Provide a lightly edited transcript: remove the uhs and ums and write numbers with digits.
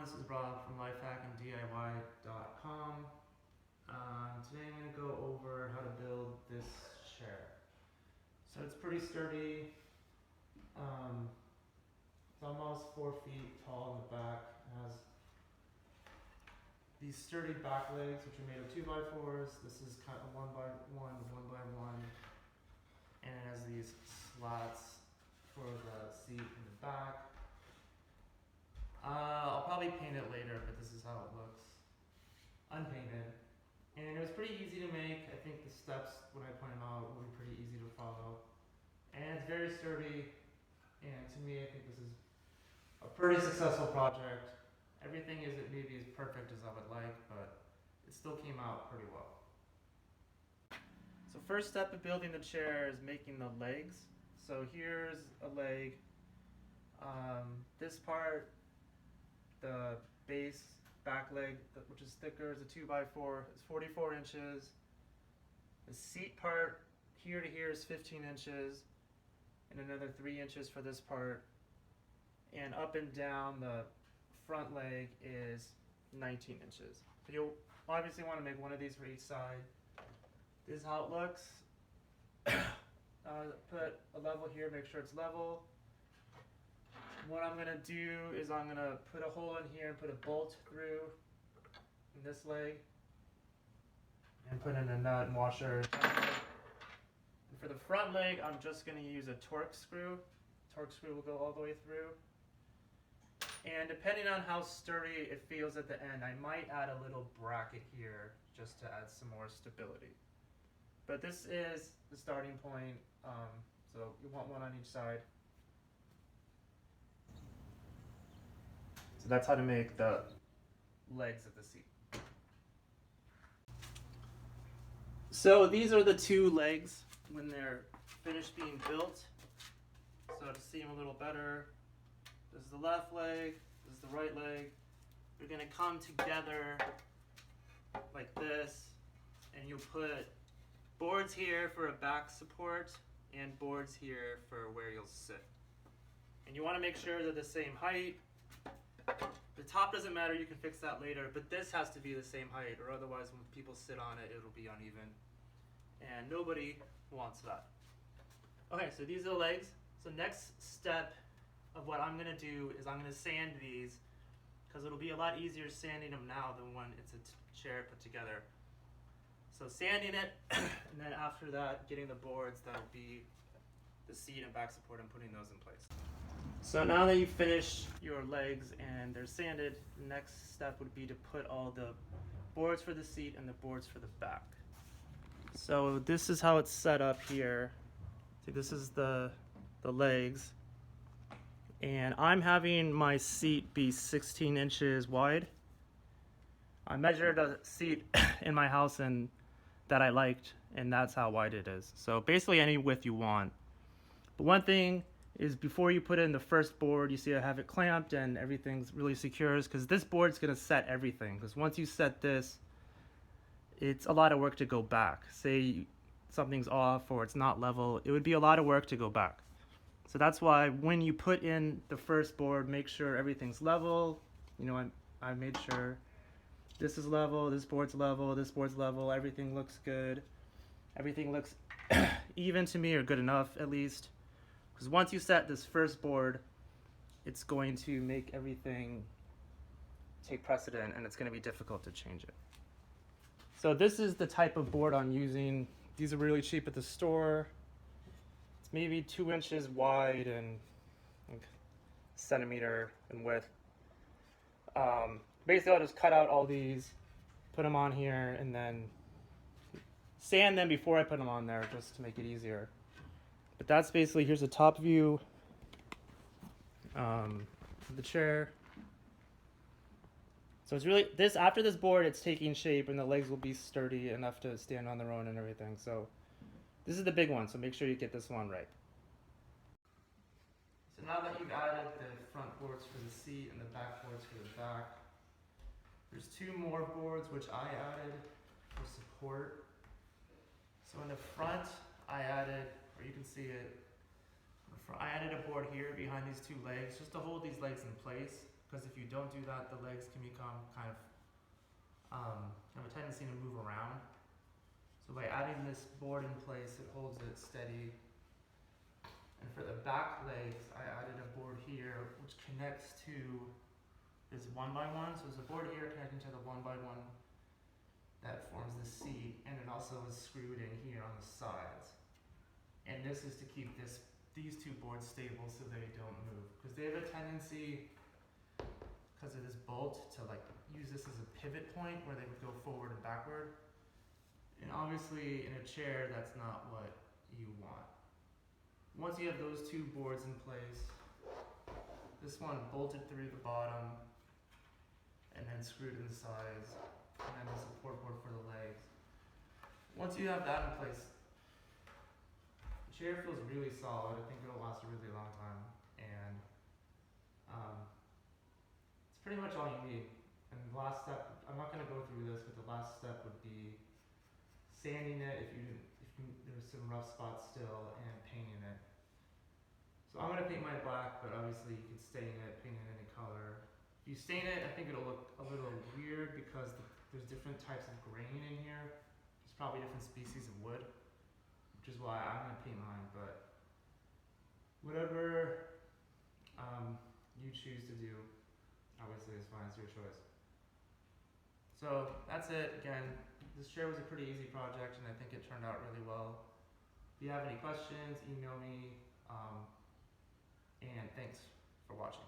this is Rob from lifehackanddiy.com. Today I'm going to go over how to build this chair. So it's pretty sturdy. It's almost 4 feet tall in the back. It has these sturdy back legs, which are made of 2x4s. This is kind of 1x1, 1x1, and it has these slats for the seat in the back. I'll probably paint it later, but this is how it looks, unpainted. And it was pretty easy to make. I think the steps, when I point them out, will be pretty easy to follow. And it's very sturdy, and to me, I think this is a pretty successful project. Everything isn't maybe as perfect as I would like, but it still came out pretty well. So first step of building the chair is making the legs. So here's a leg. This part, the base back leg, which is thicker, is a 2x4, is 44 inches. The seat part here to here is 15 inches, and another 3 inches for this part. And up and down the front leg is 19 inches. So you'll obviously want to make one of these for each side. This is how it looks. Put a level here, make sure it's level. What I'm going to do is I'm going to put a hole in here and put a bolt through in this leg and put in a nut and washer. And for the front leg, I'm just going to use a Torx screw. Torx screw will go all the way through. And depending on how sturdy it feels at the end, I might add a little bracket here just to add some more stability. But this is the starting point, so you want one on each side. So that's how to make the legs of the seat. So these are the two legs when they're finished being built. So to see them a little better, this is the left leg, this is the right leg. They're going to come together like this, and you'll put boards here for a back support and boards here for where you'll sit. And you want to make sure they're the same height. The top doesn't matter, you can fix that later, but this has to be the same height, or otherwise when people sit on it, it'll be uneven. And nobody wants that. Okay, so these are the legs. So next step of what I'm going to do is I'm going to sand these, because it'll be a lot easier sanding them now than when it's a chair put together. So sanding it, and then after that, getting the boards that'll be the seat and back support and putting those in place. So now that you've finished your legs and they're sanded, the next step would be to put all the boards for the seat and the boards for the back. So this is how it's set up here. See, this is the legs. And I'm having my seat be 16 inches wide. I measured a seat in my house and that I liked, and that's how wide it is. So basically any width you want. But one thing is, before you put in the first board, you see I have it clamped and everything's really secure, because this board's going to set everything. Because once you set this, it's a lot of work to go back. Say something's off or it's not level, it would be a lot of work to go back. So that's why when you put in the first board, make sure everything's level. You know, I made sure this is level, this board's level, this board's level, everything looks good. Everything looks even to me, or good enough at least. Because once you set this first board, it's going to make everything take precedent, and it's going to be difficult to change it. So this is the type of board I'm using. These are really cheap at the store. It's maybe 2 inches wide and a centimeter in width. Basically, I'll just cut out all these, put them on here, and then sand them before I put them on there, just to make it easier. But that's basically, here's a top view of the chair. So it's really, after this board, it's taking shape, and the legs will be sturdy enough to stand on their own and everything. So this is the big one, so make sure you get this one right. So now that you've added the front boards for the seat and the back boards for the back, there's 2 more boards which I added for support. So in the front, I added, or you can see it, in the I added a board here behind these two legs just to hold these legs in place, because if you don't do that, the legs can become kind of have a tendency to move around. So by adding this board in place, it holds it steady. And for the back legs, I added a board here which connects to this 1x1. So there's a board here connecting to the 1x1 that forms the seat, and it also is screwed in here on the sides. And this is to keep these two boards stable so they don't move, because they have a tendency, because of this bolt, to like use this as a pivot point where they would go forward and backward. And obviously in a chair, that's not what you want. Once you have those two boards in place, this one bolted through the bottom and then screwed in the sides, and then the support board for the legs. Once you have that in place, the chair feels really solid. I think it'll last a really long time, and it's pretty much all you need. And the last step, I'm not going to go through this, but the last step would be sanding it if there's some rough spots still, and painting it. So I'm going to paint mine black, but obviously you can stain it, paint it any color. If you stain it, I think it'll look a little weird because there's different types of grain in here. There's probably different species of wood, which is why I'm going to paint mine, but whatever you choose to do, obviously is fine, it's your choice. So that's it. Again, this chair was a pretty easy project, and I think it turned out really well. If you have any questions, email me, and thanks for watching.